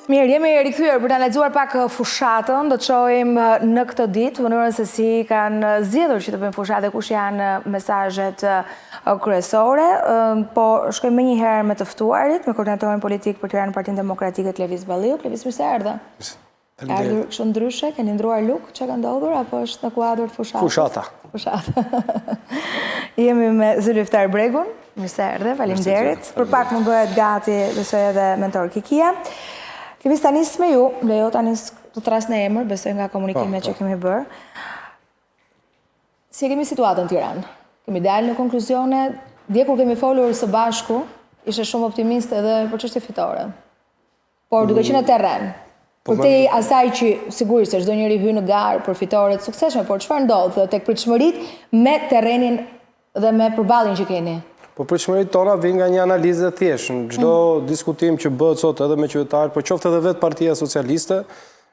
Mirë, jemi rikthyer për të analizuar pak fushatën, do të shohim në këtë ditë mënyrën se si kanë zgjedhur që të bëjnë fushatë, kush janë mesazhet kryesore, po shkojmë menjëherë me të ftuarit, me koordinatorin politik për Tiranë Partinë Demokratike Klevis Balliu. Klevis, mirë se erdhe. Erdhur kështu ndryshe, keni ndruar luk, çka ka ndodhur apo është në kuadër të fushatës? Fushata. Jemi me zyrtar Bregun, mirë se erdhe, faleminderit. Për pak më bëhet gati, besoj edhe mentor Kikia. Klevis, ta nis me ju, lejo ta nis të tras në emër, besoj nga komunikimet që kemi bërë. Si kemi situatën në Tiranë? Kemi dalë në konkluzione, dje kur kemi folur së bashku, ishe shumë optimist edhe për çështje fitore. Por duke qenë në terren, për te asaj që sigurisht se çdo njeri hyn në garë për fitore të suksesshme, por çfarë ndodh tek pritshmëritë me terrenin dhe me përballjen që keni? Po pritshmëritë tona vijnë nga një analizë thjeshtë. Në çdo diskutim që bëhet sot edhe me qytetarët, por qoftë edhe vetë Partia Socialiste,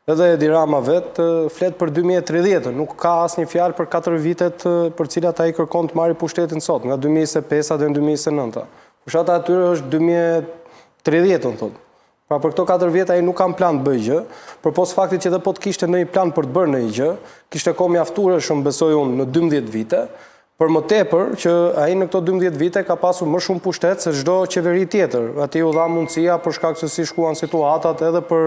edhe Edi Rama vetë flet për 2030. Nuk ka asnjë fjalë për 4 vitet për cilat ai kërkon të marrë pushtetin sot, nga 2025 deri në 2029. Fushata atyre është 2030, thotë. Pra për këto 4 vjet ai nuk kam plan të bëjë gjë, përpos faktit që edhe po të kishte ndonjë plan për të bërë ndonjë gjë, kishte kohë mjaftueshëm, besoj unë, në 12 vite. Për më tepër që ai në këto 12 vite ka pasur më shumë pushtet se çdo qeveri tjetër. Atij u dha mundësia për shkak se si shkuan situatat edhe për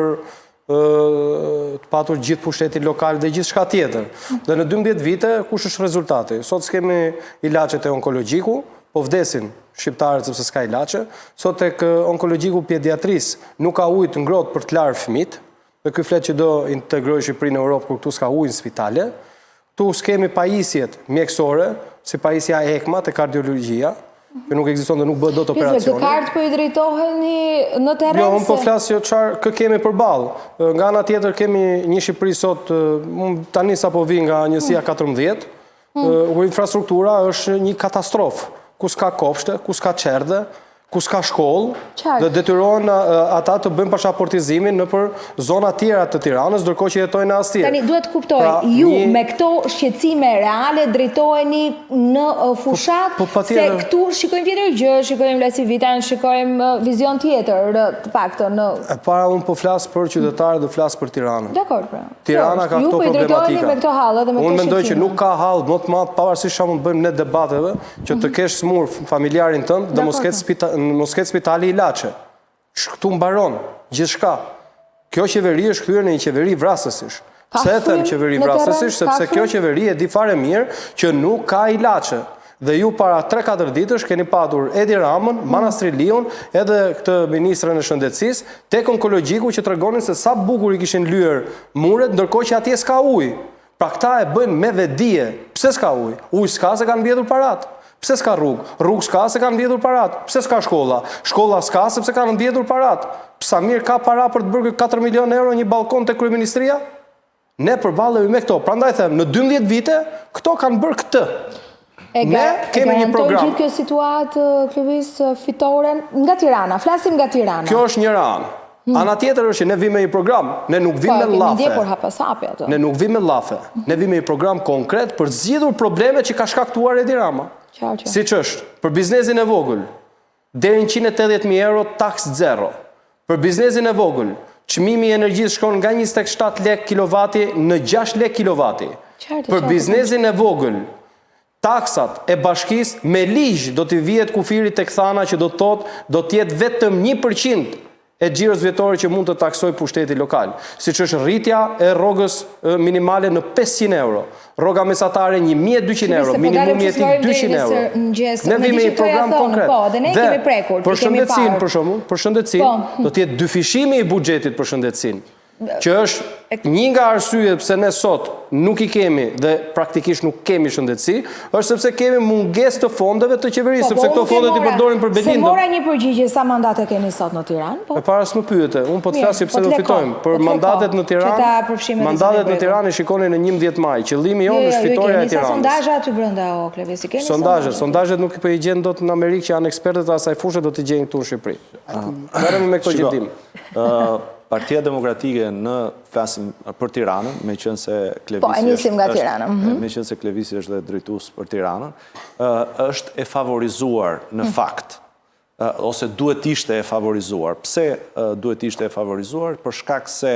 të patur gjithë pushtetin lokal dhe gjithçka tjetër. Dhe në 12 vite kush është rezultati? Sot s'kemi ilaçet e onkologjiku, po vdesin shqiptarët sepse s'ka ilaçe. Sot tek onkologjiku pediatris nuk ka ujë të ngrohtë për të larë fëmijët. Dhe ky flet që do integrojë Shqipërinë në Europë kur këtu s'ka ujë në spitale. Tu s'kemi pajisjet mjekësore, si pajisja ECMA të kardiologjia, që nuk ekziston dhe nuk bëhet dot operacione. Këtë kartë po i drejtoheni në terren? Jo, unë po flas që çfarë kë kemi përballë. Nga ana tjetër kemi një Shqipëri sot, tani sapo vi nga njësia 14, ku infrastruktura është një katastrofë, ku s'ka kopshte, ku s'ka çerdhe, ku s'ka shkollë, dhe detyrohen ata të bëjnë pasaportizimin në për zona tjera të Tiranës, ndërkohë që jetojnë as tjetër. Tani duhet kuptoj, ju me këto shqetësime reale drejtoheni në fushat, se këtu shikojmë tjetër gjë, shikojmë Lasivitan, shikojmë vizion tjetër, të paktën në... Para unë po flas për qytetarët dhe flas për Tiranën. Dakor, pra. Tirana ka këto problematika. Me këto hallë dhe me këto unë mendoj që nuk ka hallë më të madh pavarësisht sa mund bëjmë ne debateve, që të kesh smur familjarin tënd dhe mos ketë spitali ilaçe. Këtu mbaron gjithçka. Kjo qeveri është kthyer në një qeveri vrasësish. Pse e them qeveri vrasësish? Sepse kjo qeveri e di fare mirë që nuk ka ilaçe. Dhe ju para 3-4 ditësh keni patur Edi Ramën, Manastri Lion, edhe këtë ministrën e shëndetësisë, tek onkologjiku që tregonin se sa bukur i kishin lyer muret, ndërkohë që atje s'ka ujë. Pra këta e bëjnë me vedije. Pse s'ka ujë? Ujë s'ka se kanë mbledhur paratë. Pse s'ka rrugë? Rrugë s'ka se kanë mbledhur paratë. Pse s'ka shkolla? Shkolla s'ka sepse kanë mbledhur paratë. Samir ka para për të bërë 4 milion euro një balkon te kryeministria? Ne përballemi me këto. Prandaj them, në 12 vite këto kanë bërë këtë. Ne kemi një program. Gjithë kjo situatë, Klevis, fitoren nga Tirana. Flasim nga Tirana. Kjo është njëra anë. Ana tjetër është që ne vime një program. Ne nuk vime lafe. Ne nuk vime lafe. Ne vime një program konkret për zgjidhur problemet që ka shkaktuar Edi Rama. Siç është, për biznesin e vogël, deri në 180.000 euro taks zero. Për biznesin e vogël, çmimi i energjisë shkon nga 27 lek kilovati në 6 lek kilovati. Për biznesin e vogël, taksat e bashkisë me ligj do t'i vihet kufirit tek thana që do të thotë do të jetë vetëm 1% e xhiros vjetore që mund të taksoj pushteti lokal, siç është rritja e rrogës minimale në 500 euro, rroga mesatare 1.200 euro, minimumi etik 200 euro. Ne vime një program konkret. Dhe për shëndetësinë, për shembull, për shëndetësinë do të jetë dyfishimi i buxhetit për shëndetësinë, që është një nga arsyet pse ne sot nuk i kemi dhe praktikisht nuk kemi shëndetësi, është sepse kemi mungesë të fondeve të qeverisë, sepse këto fondet i përdorin për Belindën. Se mora një përgjigje sa mandate keni sot në Tiranë? E para s'më pyete, unë po të flasë pse do fitojmë. Për mandatet në Tiranë, mandatet në Tiranë i shikonin në 11 maj. Qëllimi jonë është fitoria e Tiranës. Sondazhe aty brenda o Klevis, i keni sondazhet nuk po i gjen dot në Amerikë që janë ekspertët e asaj fushë do t'i gjejnë këtu në Shqipëri. Merremi me këto gjetim. Partia Demokratike në flasim për Tiranën, me qenë se Klevisi është dhe drejtues për Tiranën, është e favorizuar në fakt ose duhet ishte e favorizuar. Pse duhet ishte e favorizuar? Për shkak se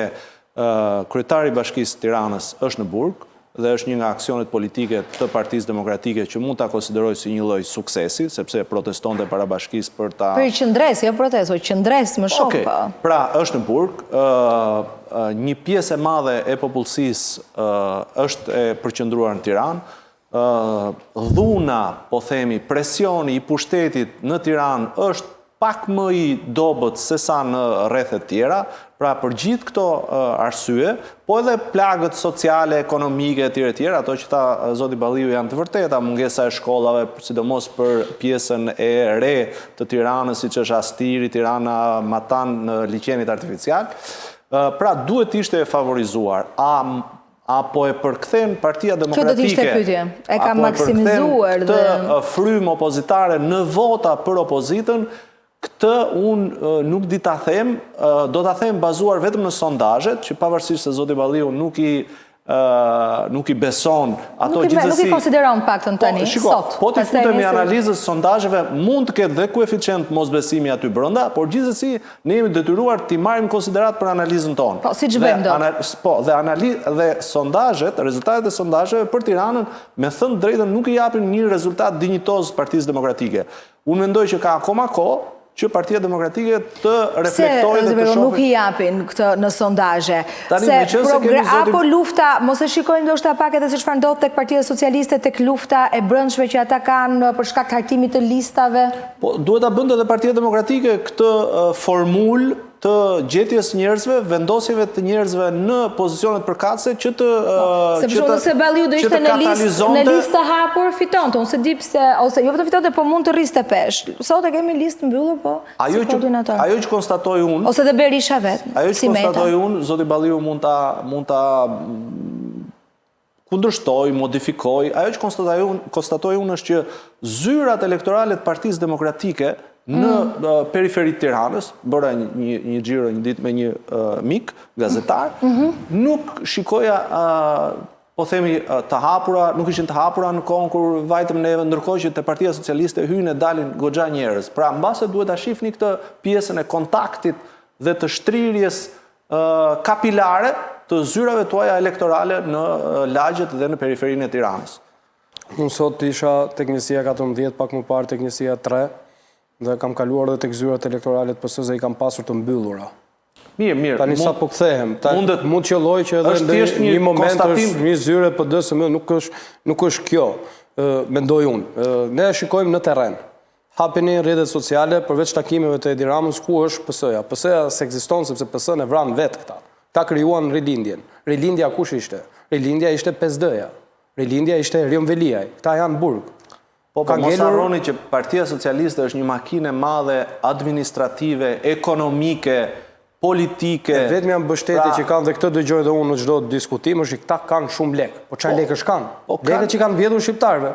kryetari i Bashkisë Tiranës është në burg dhe është një nga aksionet politike të Partisë Demokratike që mund ta konsideroj si një lloj suksesi, sepse protestonte para bashkisë për ta... Për qëndres, jo protesto, qëndres më shumë. Okej, pra është në burg, një pjesë e madhe e popullsisë është e përqendruar në Tiranë, dhuna, po themi, presioni i pushtetit në Tiranë është pak më i dobët se sa në rrethet tjera, pra për gjithë këto arsye, po edhe plagët sociale, ekonomike e tjera, ato që tha zoti Balliu janë të vërteta, mungesa e shkollave, sidomos për pjesën e re të Tiranës, siç është Astiri, Tirana, Matan në liçenit artificial, pra duhet ishte e favorizuar. Apo e përkthen Partia Demokratike, e ka maksimizuar të frym opozitare në vota për opozitën, këtë unë nuk di ta them, do ta them bazuar vetëm në sondazhet, që pavarësisht se zoti Balliu nuk i beson ato gjithsesi. Nuk i konsideron paktën tani, sot. Po të futemi analizës sondazheve, mund të ketë dhe koeficient mosbesimi aty brenda, por gjithsesi ne jemi detyruar t'i marrim konsiderat për analizën tonë. Po, siç bëjmë dot. Po, dhe sondazhet, rezultatet e sondazheve për Tiranën, me thënë drejtën, nuk i japin një rezultat dinjitoz Partisë Demokratike. Unë mendoj që ka akoma kohë që Partia Demokratike të reflektojë dhe të shohë. Nuk i japin këtë në sondazhe. Se apo lufta, mos e shikojmë ndoshta pak edhe se çfarë ndodh tek Partia Socialiste, tek lufta e brendshme që ata kanë për shkak të hartimit të listave. Po duhet ta bënte edhe Partia Demokratike këtë formulë të gjetjes njerëzve, vendosjeve të njerëzve në pozicionet përkatëse që të nëse Balliu do ishte në listë të hapur, fitonte. Unë se di pse, ose jo të fitonte, po mund të rriste pesh. Sot e kemi listë mbyllur, po si koordinator. Ajo që konstatoj unë, ose dhe Berisha vetë. Ajo që konstatoj unë, zoti Balliu mund ta kundërshtoj, modifikoj. Ajo që konstatoj unë është që zyrat elektorale të Partisë Demokratike në periferit Tiranës, bëra një xhiro një ditë me një mik, gazetar, nuk shikoja, po themi, të hapura, nuk ishin të hapura në kohën kur vajtëm neve, ndërkohë që te Partia Socialiste hyjnë e dalin goxha njerëz. Pra, mbase duhet ta shihni këtë pjesën e kontaktit dhe të shtrirjes kapilare të zyrave tuaja elektorale në lagjet dhe në periferinë e Tiranës. Unë sot isha tek njësia 14, pak më parë tek njësia 3, dhe kam kaluar dhe tek zyrat elektorale të PS-së dhe i kam pasur të mbyllura. Mirë. Tani sa po kthehem. Mund qelloj që edhe në një moment është një zyre PD-së, nuk është kjo, mendoj unë. Ne shikojmë në terren. Hapeni rrjetet sociale përveç takimeve të Edi Ramës, ku është PS-ja. PS-ja s'ekziston sepse PS-n e vran vetë këta. Ta krijuan rilindjen. Rilindja kush ishte? Rilindja ishte PSD-ja. Rilindja ishte Erion Veliaj. Këta janë burg. Po mos harroni që Partia Socialiste është një makinë e madhe administrative, ekonomike, politike. Vetëm janë mbështetje që kanë dhe këtë dëgjoj dhe unë në çdo diskutim është që këta kanë shumë lek. Po çfarë lekësh kanë? Lekët që kanë vjedhur shqiptarëve.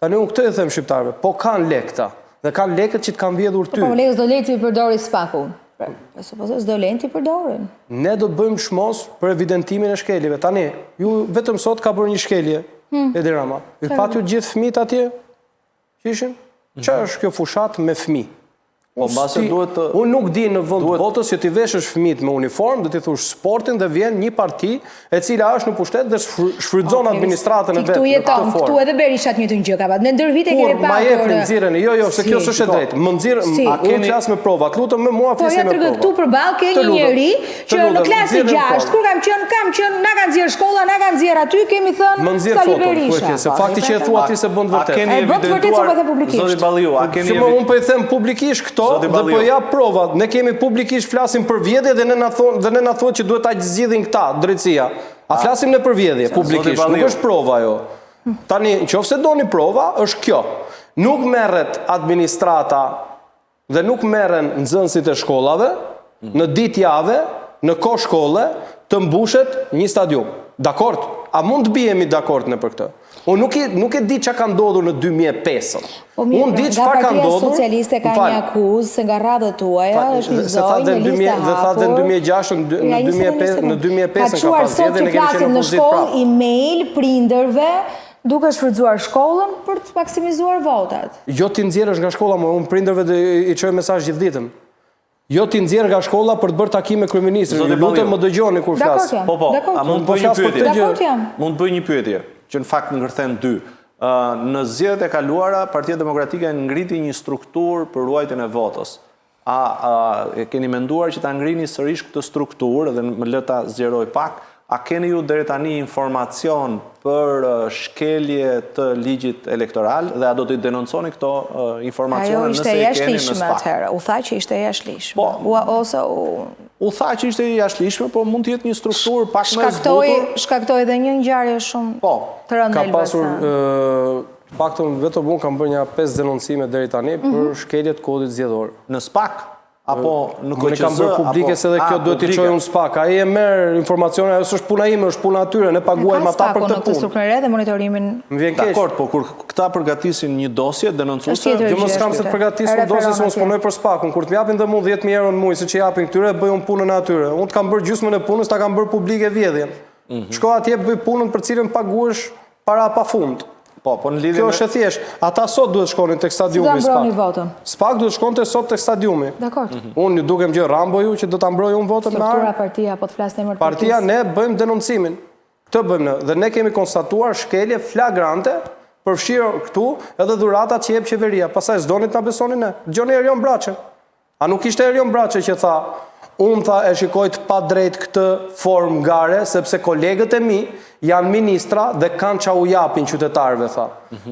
Tani unë këtë e them shqiptarëve, po kanë lek këta. Dhe kanë lekët që të kanë vjedhur ty. Po lekët do leti përdori spaku. Supozoj s'do lenti përdorin. Ne do të bëjmë shmos për evidentimin e shkeljeve. Tani, ju vetëm sot ka bërë një shkelje, Edi Rama. Ju pati gjithë fëmijët atje? Qishin? Që është kjo fushat me fëmi? Unë nuk di në vend botës që ti veshësh fëmijët me uniform, dhe ti thush sportin dhe vjen një parti e cila është në pushtet dhe shfrytëzon administratën e vetë. Këtu jeton, këtu edhe Berisha të njëjtën gjë ka patur. Në ndër vite kemi pasur. Ma jepni nxirreni, jo, se kjo s'është e drejtë. Më nxirr, unë flas me prova. Lutem me mua flisni me prova. Këtu përballë ke një njerëz që në klasë 6, kur kam qenë, na kanë nxjerr shkolla, na kanë nxjerr aty, kemi thënë Sali Berisha. Se fakti që e thua ti se bën vërtet. E bën vërtet se po the publikisht. Zoti Balliu, a keni unë po i them publikisht dhe po ja provat. Ne kemi publikisht flasim për vjedhje dhe ne na thonë që duhet ta zgjidhin këta, drejtësia. A flasim në për vjedhje publikisht, nuk është prova ajo. Tani, nëse doni prova, është kjo. Nuk merret administrata dhe nuk merren nxënësit e shkollave në ditë jave, në kohë shkolle, të mbushet një stadium. Dakord? A mund të bihemi dakord në për këtë? Unë nuk e di që ka ndodhur në 2005. Unë di që ka ndodhur... Partia Socialiste ka një akuzë se nga radhët tuaja është një zonjë në listë hapur. Dhe thatë në 2006, në 2005 ka pasur edhe ne kemi qenë në shkollë, email prinderve Duke shfrytzuar shkollën për të maksimizuar votat. Jo ti nxjerrësh nga shkolla, unë prindërve i çoj mesazh gjithë ditën. Jo ti nxjerr nga shkolla për të bërë takim me kryeministrin. Ju lutem më dëgjoni kur flas. Po, a mund të bëj një pyetje? Dakord jam. Mund të bëj një pyetje, që në fakt ngërthen dy. Në zgjedhjet e kaluara, Partia Demokratike ngriti një strukturë për ruajtjen e votës. A keni menduar që ta ngrini sërish këtë strukturë, dhe më lë ta zgjeroj pak, a keni ju deri tani informacion për shkelje të ligjit elektoral dhe a do të denonconi këto informacione nëse i keni në SPAK? U tha që ishte jashtëligjshme. U tha që ishte jashtëligjshme, po mund të jetë një strukturë pak më e zbutur. Shkaktoi edhe një ngjarje shumë të rëndë. Ka pasur paktën vetëm unë kam bërë një 5 denoncime deri tani për shkelje të kodit zgjedhor. Në SPAK? Apo në KQZ? Unë kam bërë publike se dhe kjo duhet t'i çojë unë SPAK. Ai e merr informacione, ajo është puna ime, është puna atyre, ne paguajmë ata për këtë punë. Në këtë strukturë dhe monitorimin. Më vjen keq. Dakor, po kur këta përgatisin një dosje denoncuese, jo më s'kam se të përgatis një dosje se unë s'punoj për SPAK-un. Kur të më japin dhe mu 10.000 euro në muaj, siç i japin këtyre, bëj unë punën e atyre. Unë të kam bërë gjysmën e punës, ta kam bërë publike vjedhjen. Shko atje bëj punën për cilën paguhesh para pafund. Po në lidhje Kjo është e thjeshtë. Ata sot duhet shkonin tek stadiumi i SPAK. SPAK duhet shkonte sot tek stadiumi. Dakor. Unë dukem gjë Rambo ju që do ta mbroj unë votën me Struktura partia, po të flasni emër të partia, ne bëjmë denoncimin. Këtë bëjmë ne. Dhe ne kemi konstatuar shkelje flagrante, përfshirë këtu edhe dhuratat që jep qeveria. Pastaj s'doni ta besoni ne. Dgjoni Erion Braçën. A nuk ishte Erion Braçë që tha, unë tha e shikojt pa drejt këtë formë ngare, sepse kolegët e mi janë ministra dhe kanë qa u japin qytetarëve, tha.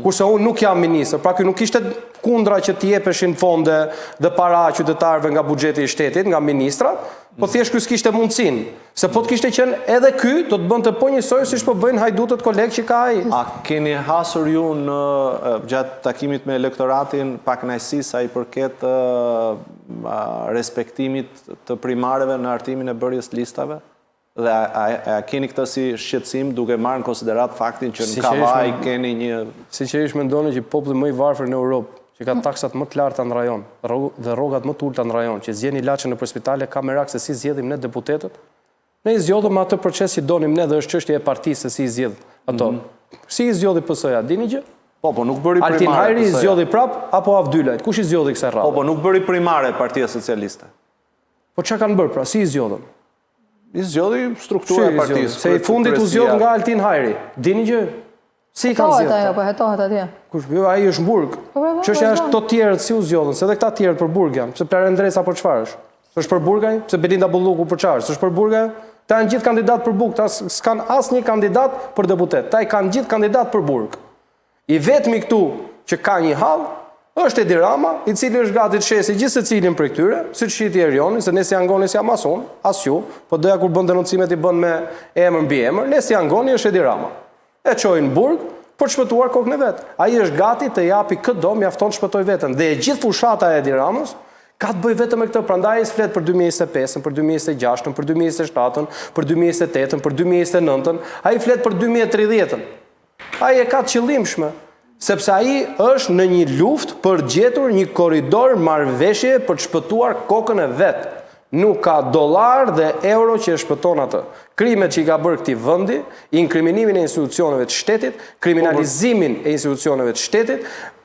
Kurse unë nuk jam ministër, pra kjo nuk ishte kundra që t'jepeshin fonde dhe para qytetarëve nga buxheti i shtetit, nga ministra, po thjesht ky s'kishte mundësin. Se po t'kishte qenë edhe ky, do të bënte po njësoj siç po bëjnë hajdutët kolegë që ka ai. A keni hasur ju në gjatë takimit me elektoratin pak kënaqësi sa i përket respektimit të primareve në hartimin e bërjes listave? Dhe a keni këtë si shqetësim duke marrë në konsiderat faktin që në Kavaj keni një... Sinqerisht mendoni që populli më i varfër në Europë, që ka taksat më të larta në rajon dhe rrogat më të ulta në rajon, që zgjeni ilaçe nëpër spitale, ka merak se si zgjedhim ne deputetët. Ne i zgjodhëm atë proces që donim ne dhe është çështje e partisë se si i zgjedh ato. Si i zgjodhi PS-ja, dini gjë? Po nuk bëri primare. Altin Hajri i zgjodhi prap apo Avdylajt? Kush i zgjodhi kësaj radhe? Po nuk bëri primare Partia Socialiste. Po çka kanë bërë pra? Si i zgjodhën? I zgjodhi struktura e partisë. Se i fundit u zgjodh nga Altin Hajri. Dini gjë? Si i kanë zgjedhur? Po hetohet atje. Kush ai është në burg. Çështja është këto tjerët si u zgjodhën, se edhe këta tjerët për burg janë. Pse Plare Ndresa për çfarë është? S'është për burg ai? Pse Belinda Bulluku për çfarë? S'është për burg ai? Ta janë gjithë kandidat për burg, ta s'kan asnjë kandidat për deputet. Ta i kanë gjithë kandidat për burg. I vetmi këtu që ka një hall është Edi Rama, i cili është gati të shesi gjithë secilin për këtyre, siç shiti Erioni, se ne si angoni si Amazon, as ju, po doja kur bën denoncimet i bën me emër mbi emër, ne si angoni është Edi Rama. E çojnë në burg për të shpëtuar kokën e vet. Ai është gati të japi këtë do, mjafton të shpëtoj veten. Dhe e gjithë fushata e Edi Ramës ka të bëjë vetëm me këtë, prandaj ai flet për 2025-ën, për 2026-ën, për 2027-ën, për 2028-ën, për 2029-ën, ai flet për 2030-ën. Ai e ka të qëllimshme. Sepse ai është në një luftë për gjetur një korridor marrëveshje për të shpëtuar kokën e vet. Nuk ka dollar dhe euro që e shpëton atë. Krimet që i ka bërë këtij vendi, inkriminimin e institucioneve të shtetit, kriminalizimin e institucioneve të shtetit,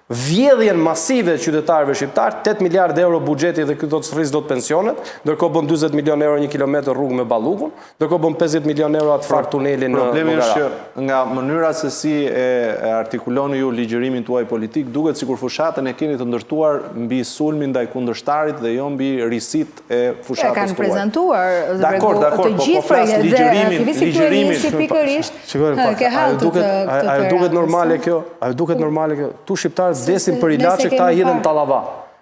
vjedhjen masive të qytetarëve shqiptar, 8 miliardë euro buxheti dhe këto të rris dot pensionet, ndërkohë bën 40 milion euro një kilometër rrugë me Ballukun, ndërkohë bën 50 milion euro atë frak tunelin në Bogara. Problemi është që nga mënyra se si e artikuloni ju ligjërimin tuaj politik, duket sikur fushatën e keni të ndërtuar mbi sulmin ndaj kundërshtarit dhe jo mbi risit e fushatës tuaj. Kanë prezantuar të gjithë projektet. Duket normale kjo. Ajo duket normale kjo. Tu shqiptarë vdesin për ilaçe, këta jedhen tallava.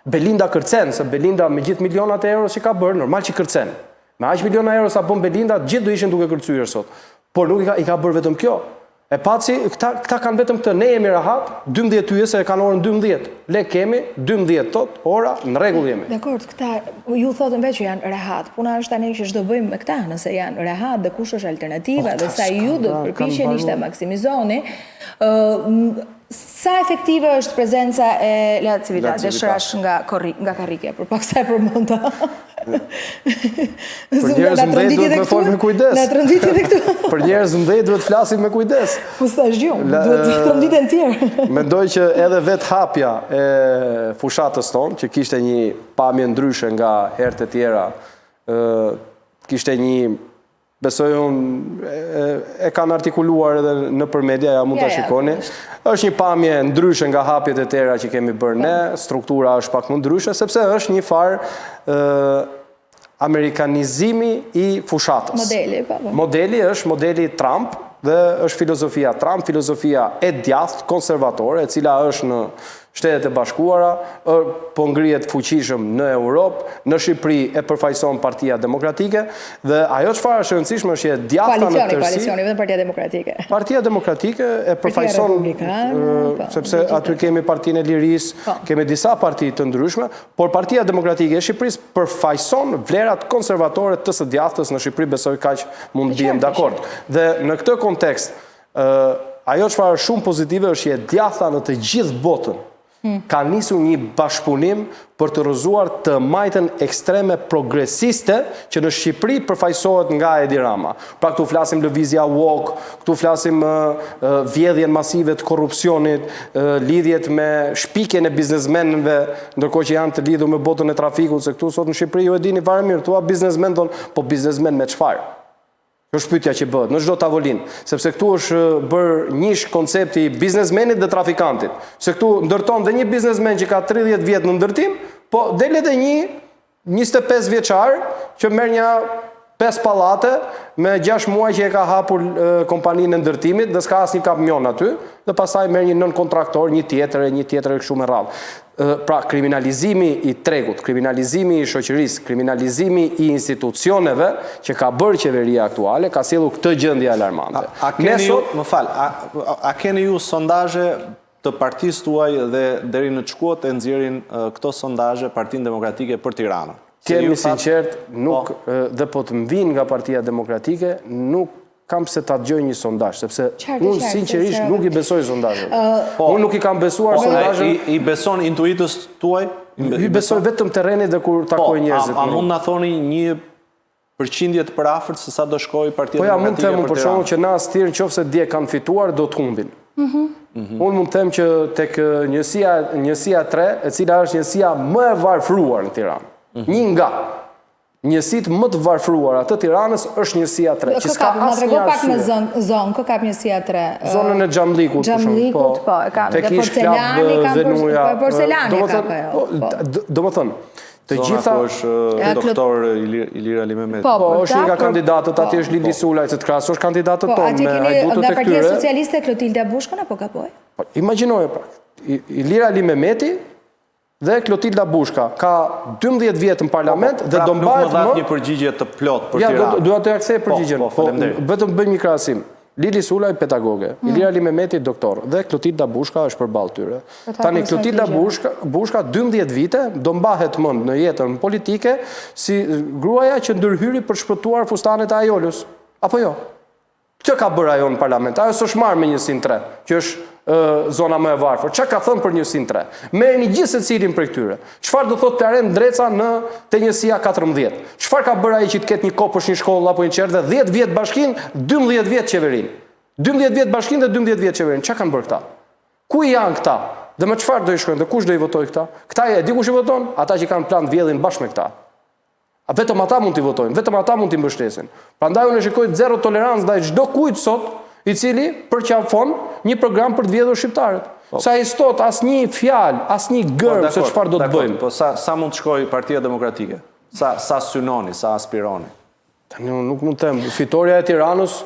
Belinda kërcen, se Belinda me gjithë milionat e euro që ka bërë, normal që kërcen. Me aq miliona euro sa bën Belinda, gjithë do ishin duke kërcyer sot. Por nuk i ka bërë vetëm kjo. E paci, këta kanë vetëm këtë, ne jemi rahat, 12 yje se kanë orën 12. Le kemi, 12 tot, ora, në rregull jemi. Dekord, këta, ju thotën veç që janë rehat. Puna është tani që ç'do bëjmë me këta, nëse janë rehat dhe kush është alternativa, dhe sa ju do përpiqeni ishte maksimizoni, Sa efektive është prezenca e La Civitas, dëshirash nga karrike, për pak sa e përmenda. Për njerëz mdhej duhet me folë me kujdes. Na tronditjet e këtu. Për njerëz mdhej duhet flasim me kujdes. Po sta zgjum, duhet të tronditën tjerë. Mendoj që edhe vetë hapja e fushatës tonë, që kishte një pamje ndryshe nga herët e tjera, kishte një, besoj unë, e kanë artikuluar edhe në për media, ja mund të shikoni. është një pamje ndryshe nga hapjet e tjera që kemi bërë ne, struktura është pak më ndryshe, sepse është një farë amerikanizimi i fushatës. Modeli, pa. Modeli është modeli Trump dhe është filozofia Trump, filozofia e djathtë, konservatore, e cila është në Shtetet e Bashkuara, po ngrihet fuqishëm në Europë, në Shqipëri e përfaqëson Partia Demokratike dhe ajo çfarë është e rëndësishme është që djathta në tërësi. Koalicioni, vetëm Partia Demokratike. Partia Demokratike e përfaqëson sepse aty kemi Partinë e Lirisë, kemi disa parti të ndryshme, por Partia Demokratike e Shqipërisë përfaqëson vlerat konservatore të së djathtës në Shqipëri, besoj kaq mund të bijem dakord. Dhe në këtë kontekst, ajo çfarë është shumë pozitive është që djathta në të gjithë botën ka nisur një bashkëpunim për të rrëzuar të majtën ekstreme progresiste që në Shqipëri përfaqësohet nga Edi Rama. Pra këtu flasim lëvizja woke, këtu flasim vjedhjen masive të korrupsionit, lidhjet me shpikjen e biznesmenëve, ndërkohë që janë të lidhur me botën e trafikut, se këtu sot në Shqipëri ju e dini fare mirë, thua biznesmen thonë, po biznesmen me çfarë? Kjo është pyetja që bëhet, në çdo tavolinë, sepse këtu është bërë njësh koncepti biznesmenit dhe trafikantit. Se këtu ndërton dhe një biznesmen që ka 30 vjet në ndërtim, po del edhe një 25 vjeçar që merr një 5 pallate me 6 muaj që e ka hapur kompaninë e ndërtimit dhe s'ka asnjë kamion aty, dhe pastaj merr një nën kontraktor, një tjetër kështu me radhë. Pra, kriminalizimi i tregut, kriminalizimi i shoqërisë, kriminalizimi i institucioneve që ka bërë qeveria aktuale, ka sjellur këtë gjendje alarmante. A keni ju sondazhe të partisë tuaj dhe deri në çkuat e nxjerrin këto sondazhe Partinë Demokratike për Tiranën? Kemi sinqert, nuk, dhe po të mvin nga Partia Demokratike, nuk kam se ta dëgjoj një sondazh, sepse unë sinqerisht nuk i besoj sondazheve. Unë nuk i kam besuar sondazheve. I beson intuitës tuaj? I besoj vetëm terrenit dhe kur takoj njerëzit. A mund na thoni një përqindje të përafërt se sa do shkojë Partia Demokratike për Tiranë? Po ja, mund të them për shkakun që na stir nëse dje kanë fituar do të humbin. Unë mund të them që tek njësia 3, e cila është njësia më e varfruar në Tiranë. Një nga njësit më të varfruara të Tiranës është njësia 3. Kë kap, më trego pak me zonë, kë kap njësia 3? Zonën e Xhamllikut, Xhamllikut, po, e kam. Dhe porcelani kam, porcelani ka po. Do më thënë, të gjitha... Zona është doktor Ilir Ali Mehmeti. Po, është një nga kandidatët, ati është Lili Sulaj, që të krasosh kandidatët tonë me hajdutët e këtyre. Nga Partia Socialiste, Klotilda Bushkën, apo kapoj? Imagjinoje pak, Ilir Ali Mehmeti dhe Klotilda Bushka ka 12 vjetë në parlament dhe do mbajt më... Nuk më dhatë një përgjigje të plot për Tiranë. Ja, duha të jakse përgjigjen. Vetëm bëjmë një krahasim. Lili Sulaj, pedagoge, Ilir Ali Mehmeti, doktor, dhe Klotilda Bushka është përballë tyre. Tani, Klotilda Bushka 12 vite do mbahet mend në jetën politike si gruaja që ndërhyri për shpëtuar fustanet e Ajolës. Apo jo? Këtë ka bërë ajo në parlament. Ajo s'është marrë me 103, që është zona më e varfër. Çka ka thënë për 103? Merrni gjithë secilin prej këtyre. Çfarë do thotë Taren Dreca në te njësia 14? Çfarë ka bërë ai që të ketë një kopësh një shkollë apo një qerë 10 vjet bashkinë, 12 vjet qeverinë. 12 vjet bashkinë dhe 12 vjet qeverinë. Çka kanë bërë këta? Ku janë këta? Dhe me çfarë do i shkojnë? Dhe kush do i votojë këta? Këta e di kush i voton? Ata që kanë plan të vjedhin bashkë me këta. Vetëm ata mund t'i votojnë, vetëm ata mund t'i mbështesin. Prandaj unë shikoj zero tolerancë ndaj çdo kujt sot i cili përqafon një program për të vjedhur shqiptarët. Sa i stot asnjë fjalë, asnjë gërm se çfarë do të bëjmë. Po sa mund të shkojë Partia Demokratike? Sa synoni, sa aspironi? Tani nuk mund të them, fitoria e Tiranës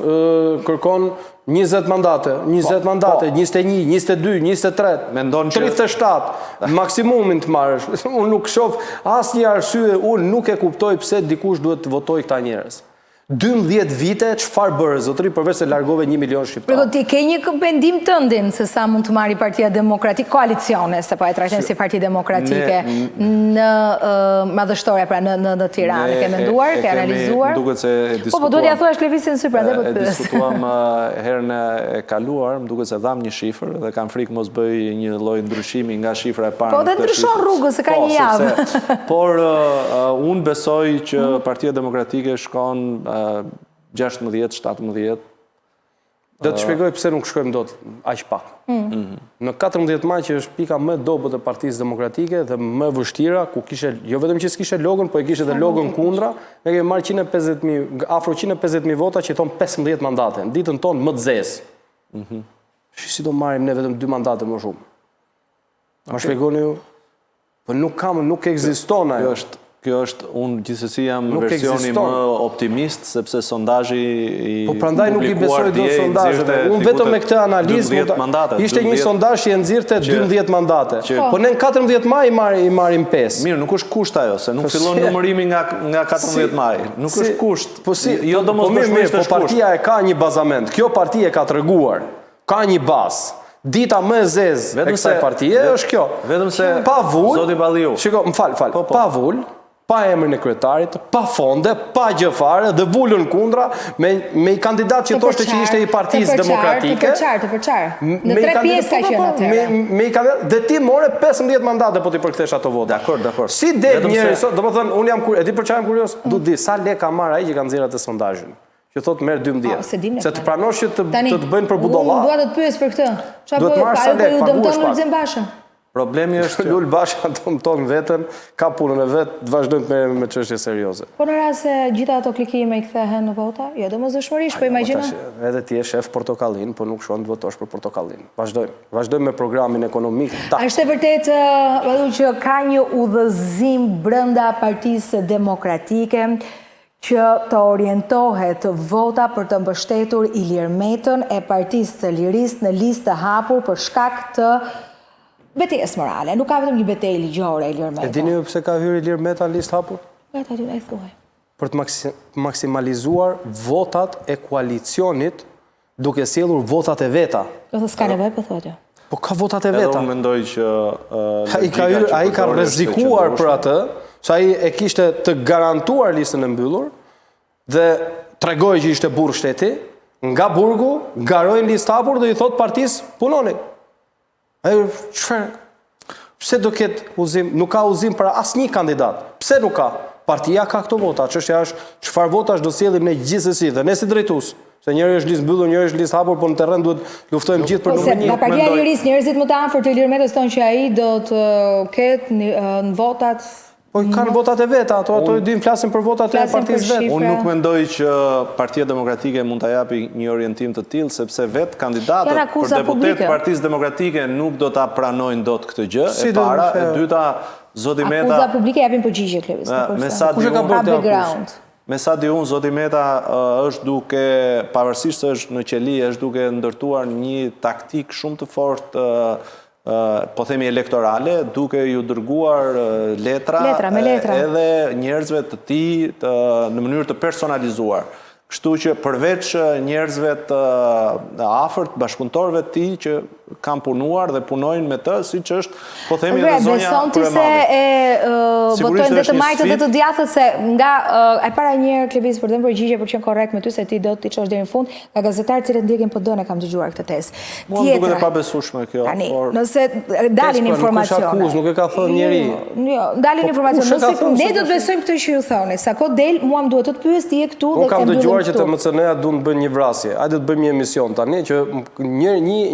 kërkon 20 mandate, 21, 22, 23, 37, maksimumin të marrësh. Unë nuk shoh asnjë arsye, unë nuk e kuptoj pse dikush duhet të votojë këta njerëz. 12 vite, çfarë bërë zotëri përveç se largove 1 milion shqiptar. Prego, ti ke një vendim tëndin se sa mund të marri Partia Demokratike, koalicione, se po e trajtojmë si Parti Demokratike, në madhështore, pra në Tiranë, ke menduar, ke analizuar? Duket se diskutuam. Po, duhet ja thuash Klevisin në sy, prandaj po të pyes. Diskutuam herën e kaluar, më duket se dham një shifër dhe kam frikë mos bëj një lloj ndryshimi nga shifra e parë. Po, dhe ndryshon rrugës, se ka një javë. Por unë besoj që Partia Demokratike shkon 16-17. Do të shpjegoj pse nuk shkojmë dot aq pak. Në 14 maj që është pika më dobët e Partisë Demokratike dhe më vështira, ku kishe jo vetëm që s'kishe logon, po e kishe edhe logon kundra, ne kemi marrë 150.000, afro 150.000 vota që thon 15 mandate, në ditën tonë më të zezë. Si do marrim ne vetëm 2 mandate më shumë? Ma shpjegoni ju? Po nuk ekziston ajo. Kjo është, unë gjithsesi jam versioni më optimist, sepse sondazhi i po prandaj nuk i besoj do sondazheve. Unë vetëm me këtë analizë, ishte një sondazh që e nxirrte 12 mandate. Po ne në 14 maj i marrim 5. Mirë, nuk është kusht ajo, se nuk fillon numërimi nga 14 maj. Nuk është kusht. Jo domosdoshmërisht është kusht. Po partia e ka një bazament. Kjo parti e ka treguar. Ka një bazë. Dita më e zezë e kësaj partie është kjo. Vetëm se zoti Balliu. Shiko, më fal. Pa vull, pa emrin e kryetarit, pa fonde, pa gjë fare, dhe vullën kundra me i kandidat që thoshte që ishte i Partisë Demokratike. Të përqarë. Në 3 pjesë ka qenë atëherë. Dhe ti more 15 mandate po ti përkthesh ato vota. Dakor. Si del njëri, domethënë unë jam e di për çfarë jam kurioz, du di sa lekë ka marrë ai që ka nxjerrë atë sondazhin. Që thotë merr 12. Se të pranosh që të bëjnë për budolla. Unë dua të të pyes për këtë. Çfarë po ju dëmton Lulzim Basha? Problemi është Lul Basha dëmton veten, ka punën e vet, të vazhdojmë të merremi me çështje serioze. Po në rast se gjitha ato klikime i kthehen në vota, jo domosdoshmërisht, po imagjino. Edhe ti je shef portokallin, po nuk shkon të votosh për portokallin. Vazhdojmë me programin ekonomik. A është e vërtet që ka një udhëzim brenda Partisë Demokratike që të orientohet vota për të mbështetur Ilir Metën e Partisë së Lirisë në listë të hapur për shkak të betejës morale? Nuk ka vetëm një betejë ligjore Ilir Meta. E dini ju pse ka hyrë Ilir Meta në listë hapur? Ata ty e thuaj. Për të maksimalizuar votat e koalicionit duke sjellur votat e veta. Do të s'ka nevojë po thotë. Po ka votat e veta. Edhe unë mendoj që ai ka rrezikuar për atë, se ai e kishte të garantuar listën e mbyllur dhe tregoi që ishte burr shteti, nga burgu ngarojnë listë hapur dhe i thot partisë punoni. Çfarë? Pse do ketë udhëzim? Nuk ka udhëzim për asnjë kandidat. Pse nuk ka? Partia ka këto vota. Çështja është çfarë votash do sjellim ne gjithsesi dhe ne si drejtues. Se njëri është listë mbyllur, njëri është listë hapur, por në terren duhet luftojmë gjithë për numrin 1. Nga Partia e Lirisë, njerëzit më të afërt të Ilir Metës thonë që ai do të ketë në votat. Po kanë votat e veta, ato i din flasin për votat e partisë vet. Unë nuk mendoj që Partia Demokratike mund ta japi një orientim të tillë, sepse vet kandidatët për deputet të Partisë Demokratike nuk do ta pranojnë dot këtë gjë. E para, e dyta, zoti Meta. Akuza publike japin përgjigje Klevis. Kush e ka bërë background? Me sa di unë, zoti Meta është duke, pavarësisht se është në qeli, është duke ndërtuar një taktik shumë të fortë, po themi elektorale, duke ju dërguar letra edhe njerëzve të tij në mënyrë të personalizuar. Kështu që përveç njerëzve të afërt, bashkëpunëtorëve të tij që kanë punuar dhe punojnë me të, siç është, po themi edhe zonja Beson ti se votojnë dhe të majtët dhe të djathët, se nga e para njëherë Klevis për të përgjigje për të qenë korrekt me ty, se ti do t'i çosh deri në fund, nga gazetarët që ndjekin PD-n e kam dëgjuar këtë tezë. Mua më duket e pabesueshme kjo. Nëse dalin informacione. Nuk e ka thënë njeri. Jo, dalin informacione. Ne do të besojmë këtë që ju thoni. Sa kohë del, mua më duhet të të pyes ti je këtu dhe kam dëgjuar që TMCN-ja duan të bëjnë një vrasje. Hajde të bëjmë një emision tani që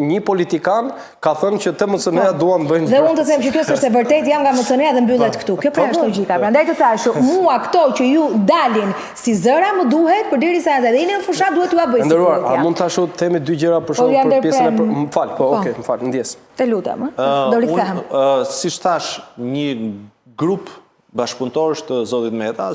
një politikan ka thënë që TMCN-ja duan të bëjnë vrasje. Dhe unë të them që kjo është e vërtetë, jam nga MCN-ja dhe mbyllet këtu. Kjo pra është logjika. Prandaj të thash, mua këto që ju dalin si zëra më duhet, përderisa edhe jeni në fushat duhet t'ua bëj. Nderuar, a mund tash të themi 2 gjëra për shkak për pjesën e më fal, po okay, më fal, ndjes. Të lutem, do rikthehem. Siç thash, një grup bashkëpunëtorësh të zotit Meta,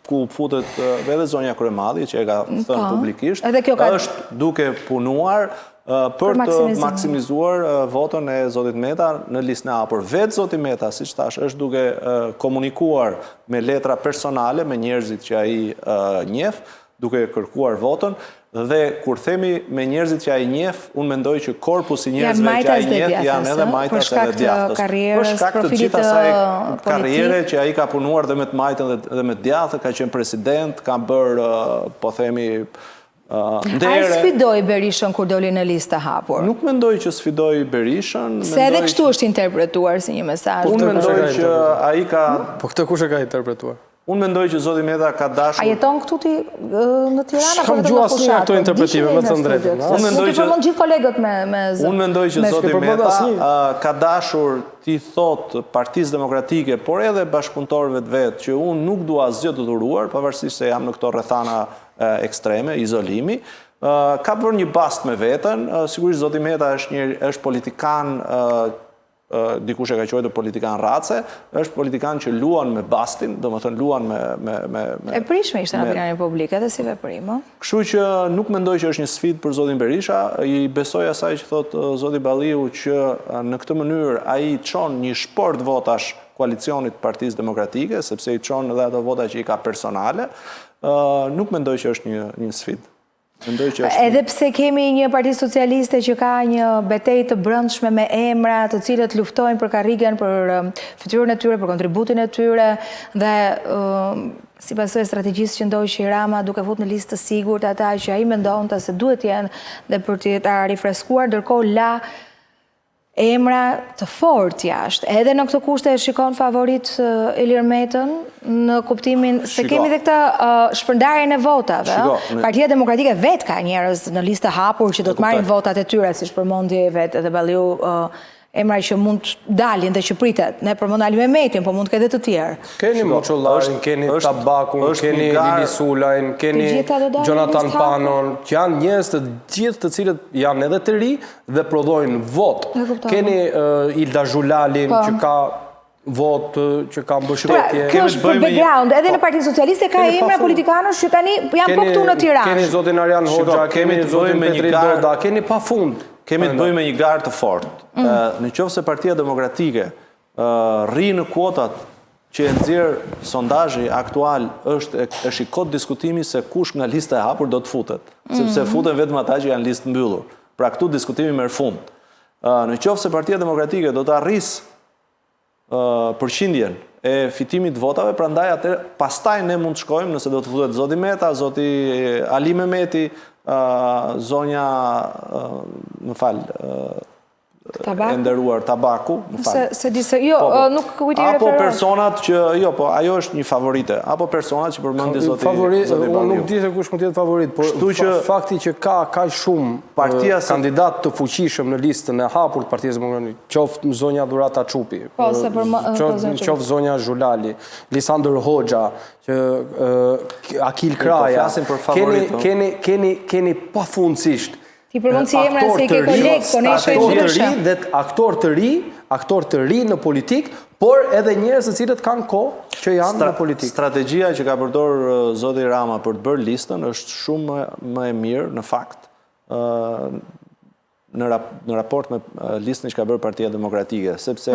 ku futet edhe zonja Kryemadhi, që e ka thënë publikisht, është duke punuar për të maksimizuar votën e zotit Meta në listën e hapur. Vetë zoti Meta, siç thash, është duke komunikuar me letra personale me njerëzit që ai njeh, duke kërkuar votën, dhe kur themi me njerëzit që ai njeh, unë mendoj që korpusi njerëzve që ai njeh janë edhe majtas edhe djathtës. Për shkak të gjithë asaj karriere që ai ka punuar dhe me të majtën dhe me të djathtën, ka qenë president, ka bërë, po themi, Ai sfidoi Berishën kur doli në listë hapur? Nuk mendoj që sfidoi Berishën. Se edhe kështu është interpretuar si një mesazh. Unë mendoj që ai ka... Po këtë kush e ka interpretuar? Unë mendoj që zoti Meta ka dashur... A jeton këtu ti në Tirana? Shkam gjua asnjë ato interpretive, me të drejtën. Unë mendoj që gjithë kolegët me Unë mendoj që zoti Meta ka dashur ti thot Partisë Demokratike, por edhe bashkëpunëtorëve të vet, që unë nuk dua asgjë të dhuruar, pavarësisht se jam në këto rrethana ekstreme, izolimi. Ka bërë një bast me veten, sigurisht zoti Meta është politikan, dikush e ka quajtur politikan race, është politikan që luan me bastin, do më thënë luan me... E prishme ishte në opinionin publik, edhe si veprim. Kështu që nuk mendoj që është një sfidë për zotin Berisha, i besoj asaj që thot zoti Balliu që në këtë mënyrë ai çon një shport votash koalicionit Partisë Demokratike, sepse i çon edhe ato vota që i ka personale, nuk mendoj që është një sfidë. Edhe pse kemi një parti socialiste që ka një betejë të brendshme me emra të cilët luftojnë për karrigen, për fytyrën e tyre, për kontributin e tyre, dhe si pasojë strategjisë që ndoi që Rama duke futur në listë të sigurt ata që ai mendonte se duhet jenë dhe për të rifreskuar, ndërkohë la emra të fort jashtë. Edhe në këtë kushte e shikon favorit Ilir Metën, në kuptimin se kemi dhe këtë shpërndarjen e votave. Partia Demokratike vetë ka njerëz në listë hapur që do të marrin votat e tyre, siç përmendi vetë edhe Balliu, emra që mund dalin dhe që pritet. Ne përmend Ali Mehmetin, po mund të ketë të tjerë. Keni Moçollarin, keni Tabakun, keni Lili Sulajn, keni Jonathan Panon, që janë njerëz të gjithë të cilët janë edhe të ri dhe prodhojnë vot. Keni Ilda Zhulalin që ka vot, që ka mbështetje. Kjo është për background. Edhe në Partinë Socialiste ka emra politikanësh që tani janë po këtu në Tiranë. Keni zotin Arjan Hoxha, keni zotin Petri Doda, keni pafund. Kemi të bëjmë me një garë të fortë. Në qoftë se Partia Demokratike rri në kuotat që e nxjerr sondazhi aktual, është i kot diskutimi se kush nga lista e hapur do të futet, sepse futen vetëm ata që janë listë mbyllur. Pra këtu diskutimi merr fund. Në qoftë se Partia Demokratike do të arrisë përqindjen e fitimit të votave, prandaj atë pastaj ne mund të shkojmë nëse do të futet zoti Meta, zoti Ali Mehmeti, zonja, më falë, e nderuar Tabaku, më falë. Jo, nuk kujti referohet. Apo personat që, jo, po, ajo është një favorite, apo personat që përmendi zoti Balliu. Unë nuk di se kush mund të jetë favorit, por fakti që ka shumë kandidat të fuqishëm në listën e hapur të Partisë Demokratike, qoftë zonja Dhurata Çupi, qoftë zonja Zhulali, Lisandër Hoxha, Akil Kraja, keni pafundësisht ti përmend si emra se i ke kolegë, po ne shojmë aktor të ri në politik, por edhe njerëz të cilët kanë kohë që janë në politikë. Strategjia që ka përdorur zoti Rama për të bërë listën është shumë më e mirë në fakt në raport me listën që ka bërë Partia Demokratike, sepse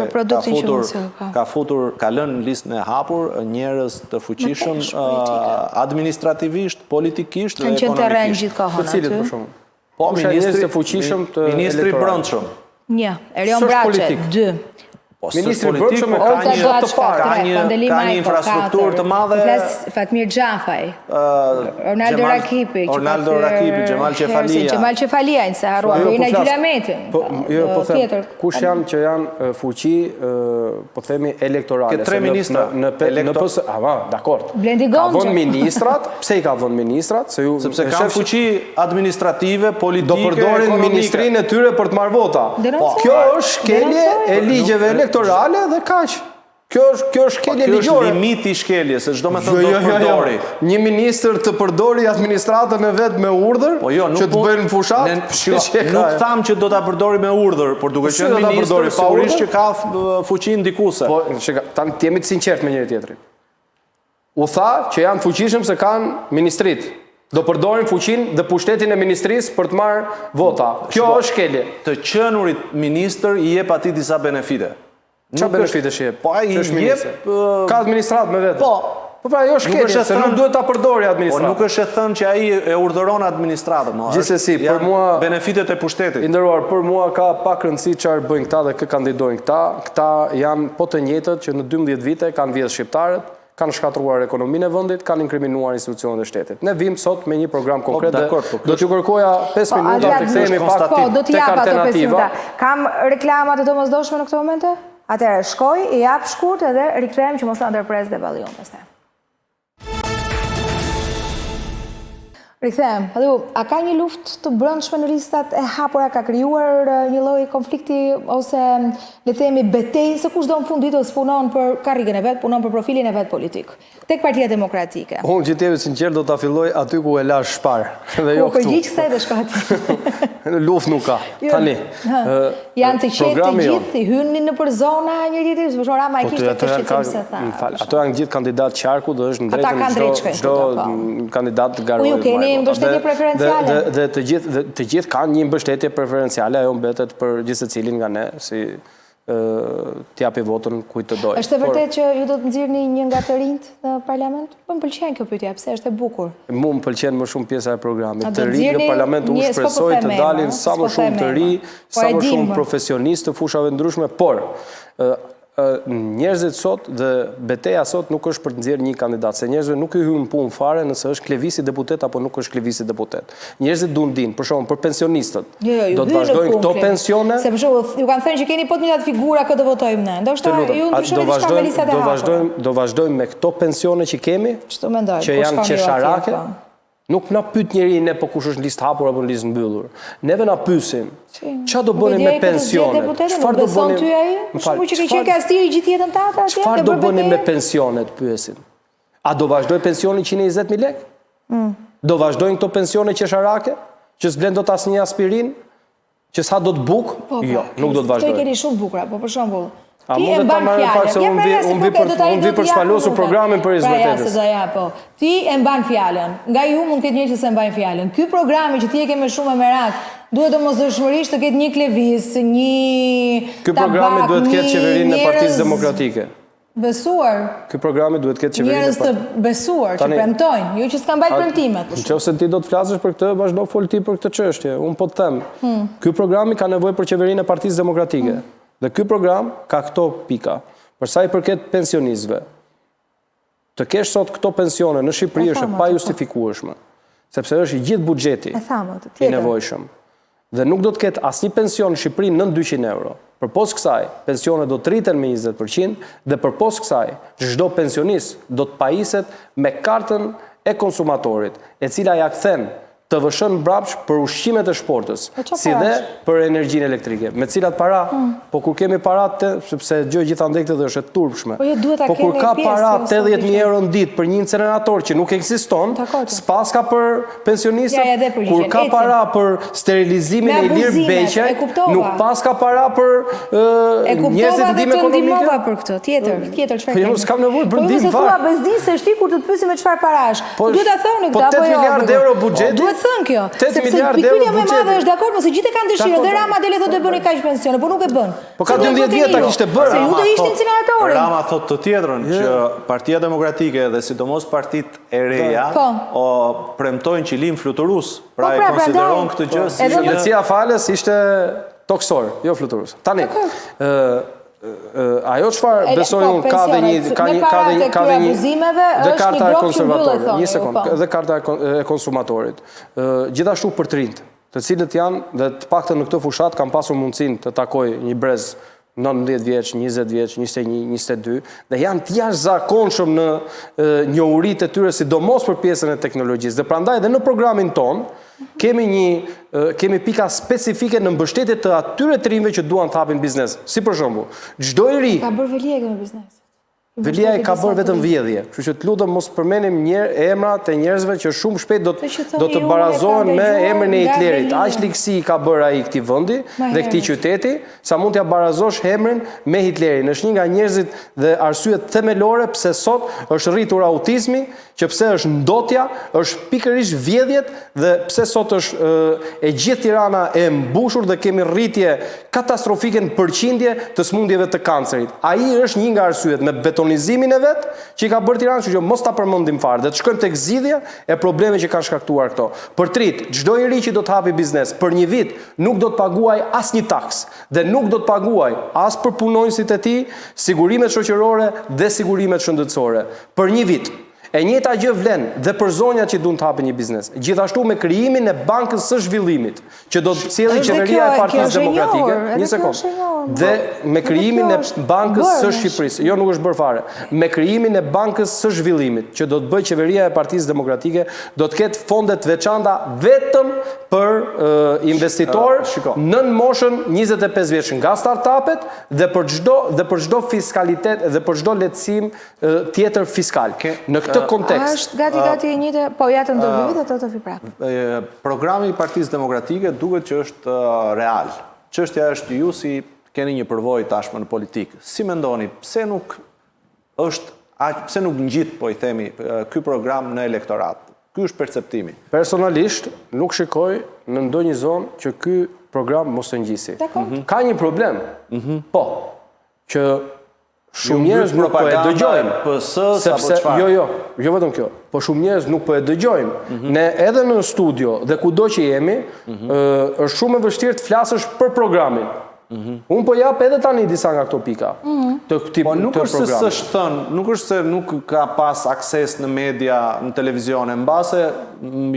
ka lënë në listën e hapur njerëz të fuqishëm administrativisht, politikisht dhe ekonomikisht. Të cilët për shembull? Po, ministri brendshëm. 1, Erion Braçe, 2. Ministri brendshëm ka një infrastrukturë të madhe. Fatmir Xhafaj, Ornaldo Rakipi, Gjemal Qefalia, se harruam, Irina Gjylametin. Po them, kush janë që janë fuqi, po themi elektorale. Ke 3 ministra. Dakor. Blendi Ka Gonxha. vënë ministrat, pse i ka vënë ministrat? Sepse kanë fuqi administrative, politike, do përdorin ministrinë e tyre për të marrë vota. Kjo është shkelje e ligjeve elektorale dhe kaq. Kjo është shkelje ligjore. Kjo është limiti i shkeljes, se çdo me thënë do të përdori. Një ministër të përdori administratën e vet me urdhër, që të bëjnë fushat? Nuk tham që do ta përdori me urdhër, por duke qenë ministër, sigurisht që ka fuqi ndikuese. Po, tani jemi të sinqert me njëri tjetrin. U tha që janë fuqishëm se kanë ministrit. Do përdorin fuqin dhe pushtetin e ministrisë për të marrë vota. Kjo është shkelje. Të qenurit ministër i jep atij disa benefite. Qa benefite shqip? Po, ai jep... Ka administrat me vetë. Po, Po pra, jo shkelje, se nuk duhet ta përdori Po administratën. nuk është e thënë që ai e urdhëron administratën. Gjithsesi, për mua benefitet e pushtetit. I nderuar, për mua ka pak rëndësi çfarë bëjnë këta dhe kë kandidojnë këta. Këta janë po të njëjtët që në 12 vite kanë vjedhur shqiptarët, kanë shkatruar ekonominë e vendit, kanë inkriminuar institucionet e shtetit. Ne vim sot me një program konkret dhe do t'ju kërkoja 5 minuta të kthehemi pak tek alternativa. Kam reklama të domosdoshme në këtë momente? Atëherë shkoj, i jap shkurt edhe rikthehem që mos ta ndërpres deballion pastaj. Rikthehem. A ka një luftë të brendshme në listat e hapura, ka krijuar një lloj konflikti ose le të themi betejë se kush do në fund ditës punon për karrierën e vet, punon për profilin e vet politik. Tek Partia Demokratike. Unë që t'jemi sinqert do ta filloj aty ku e lash shpar. Dhe jo këtu. Përgjigj kësaj dhe shko aty. Luftë nuk ka. Tani. Janë të qetë të gjithë, i hynin në për zona një tjetër, për shembull Rama e kishte këtë shqetësim se tha. Ato janë gjithë kandidat qarku dhe është në drejtën çdo kandidat garoj. Ju keni mbështetje preferenciale. Dhe të gjithë kanë një mbështetje preferenciale, ajo mbetet për gjithë secilin nga ne, si t'japi votën kujt të dojë. Është e vërtet që ju do të nxirrni një nga të rinjt në parlament? Po më pëlqen kjo pyetje, pse është e bukur. Mu më pëlqen më shumë pjesa e programit. Të rinj në parlament u shpresoj të dalin sa më shumë të ri, sa më shumë profesionistë të fushave ndryshme, por njerëzit sot dhe beteja sot nuk është për të nxjerrë një kandidat, se njerëzve nuk i hyn punë fare nëse është klevisi deputet apo nuk është klevisi deputet. Njerëzit duan din, për shembull, për pensionistët. Do të vazhdojnë këto pensione. Se për shembull, ju kanë thënë që keni po të mirat figura këtë votojmë ne. Ndoshta ju ndryshoni diçka me listat e hapura. Do vazhdojmë me këto pensione që kemi, ç'to mendoj, që janë qesharake. Nuk na pyet njeri ne po kush është në listë hapur apo në listë mbyllur. Neve na pyesin. Ç'a do bëni me pensionet? Çfarë do bëni ty ai? Shumë që qenë kastiri gjithë jetën tatë atje. Çfarë do bëni me pensionet, pyesin. A do vazhdoj pensioni 120.000 lekë? Do vazhdojnë këto pensione qesharake? Që s'blen dot asnjë aspirin? Që sa do të buk? Jo, nuk do të vazhdoj. Këto i keni shumë bukura, po për shembull, a mund të ta marrë pak se unë vi për shpalosur programin për izvërtetës. Ti e mban fjalën. Nga ju mund të ketë një që se mbajnë fjalën. Ky programi që ti e ke me shumë merak, duhet domosdoshmërisht të ketë një klevis, një ky programi duhet të ketë qeverinë e Partisë Demokratike. Besuar. Ky programi duhet të ketë qeverinë e Njerëz të besuar, që premtojnë, jo që s'kan mbajtur premtimet. Nëse ti do të flasësh për këtë, vazhdo fol ti për këtë çështje. Unë po të them. Ky programi ka nevojë për qeverinë e Partisë Demokratike. Dhe ky program ka këto pika. Për sa i përket pensionistëve, të kesh sot këto pensione në Shqipëri është pa justifikueshme, sepse është gjithë buxheti i nevojshëm. Dhe nuk do të ketë asnjë pension në Shqipëri nën 200 euro. Përpos kësaj, pensionet do të rriten me 20% dhe përpos kësaj, çdo pensionist do të pajiset me kartën e konsumatorit, e cila ja kthen të vëshën mbrapsht për ushqimet e shportës, si dhe për energjinë elektrike. Me cilat para, po kur kemi parat, sepse gjë gjithandej këtë dhe është e turpshme, po kur ka para 80.000 euro në ditë për një incinerator që nuk ekziston, s'pas ka për pensionistët, kur ka para për sterilizimin e Ilir Beqaj, nuk pas ka para për njerëzit ndihmë ekonomike. E kuptova për këtë, tjetër çfarë kemi. Jo, s'kam nevojë për ndihmë fare. Po thua bezdisësh ti kur të pyesim me çfarë parash. Duhet ta thoni këtë apo jo? Po 8 miliardë euro buxheti. Thënë kjo, 8 miliardë euro pikëria më e madhe është dakord, mos e gjithë kanë dëshirë, dhe Rama dele thotë të bëni kaq pensione, por nuk e bën. Po ka 12 vjet ta kishte bërë. Se ju do ishte incineratori. Rama thotë të tjetrën që Partia Demokratike dhe sidomos partitë e reja premtojnë qilim fluturues, pra e konsideron këtë gjë si një Lecia Falës ishte toksor, jo fluturues. Tani, ajo çfarë besoj unë ka dhe një dhe karta e konservatorit, një sekond, dhe karta e konsumatorit. Gjithashtu për të rinjt, të cilët janë dhe të paktën në këtë fushat kam pasur mundësinë të takoj një brez 19 vjeç, 20 vjeç, 21, 22 dhe janë të jashtëzakonshëm në njohuritë e tyre sidomos për pjesën e teknologjisë. Dhe prandaj edhe në programin ton kemi pika specifike në mbështetje të atyre të rinjve që duan të hapin biznes. Si për shembull, çdo i ri ka bërë Velia me biznes. Velia e ka bërë vetëm vjedhje. Kështu që të lutem mos përmenim emrat e njerëzve që shumë shpejt do të barazohen me emrin e Hitlerit. Aq ligësi ka bërë ai këtij vendi dhe këtij qyteti, sa mund t'ja barazosh emrin me Hitlerin. Është një nga njerëzit dhe arsyet themelore pse sot është rritur autizmi, që pse është ndotja, është pikërisht vjedhjet dhe pse sot është e gjithë Tirana e mbushur dhe kemi rritje katastrofike në përqindje të smundjeve të kancerit. Ai është një nga arsyet me beton betonizimin e vetë që i ka bërë Tiranë, që mos ta përmendim fare, dhe të shkojmë tek zgjidhja e probleme që kanë shkaktuar këto. Për trit, çdo njeri që do të hapi biznes për një vit nuk do të paguaj asnjë taks dhe nuk do të paguaj as për punonjësit e tij, sigurimet shoqërore dhe sigurimet shëndetësore për një vit. E njëjta gjë vlen dhe për zonjat që duan të hapin një biznes. Gjithashtu me krijimin e bankës së zhvillimit, që do të sjellë qeveria e Partisë Demokratike. Një sekondë. Dhe me krijimin e bankës së Shqipërisë, jo nuk është bërë fare. Me krijimin e bankës së zhvillimit, që do të bëjë qeveria e Partisë Demokratike, do të ketë fonde të veçanta vetëm për investitor nën moshën 25 vjeç nga startupet dhe për çdo fiskalitet dhe për çdo lehtësim tjetër fiskal. Në këtë kontekst. Është gati e njëjtë, po ja të ndërhyjë dhe të fiprak. Programi i Partisë Demokratike duket që është real. Çështja është ju si keni një përvojë tashmë në politikë. Si mendoni, pse nuk ngjit, po i themi, ky program në elektorat? Ky është perceptimi. Personalisht nuk shikoj në ndonjë zonë që ky program mos të ngjisi. Ka një problem. Po, që shumë njerëz nuk po e dëgjojnë. Sepse jo vetëm kjo, po shumë njerëz nuk po e dëgjojnë. Ne edhe në studio dhe kudo që jemi, është shumë e vështirë të flasësh për programin. Unë po jap edhe tani disa nga këto pika të këtij programi. Nuk është se s'është thënë, nuk është se nuk ka pas akses në media, në televizion, mbase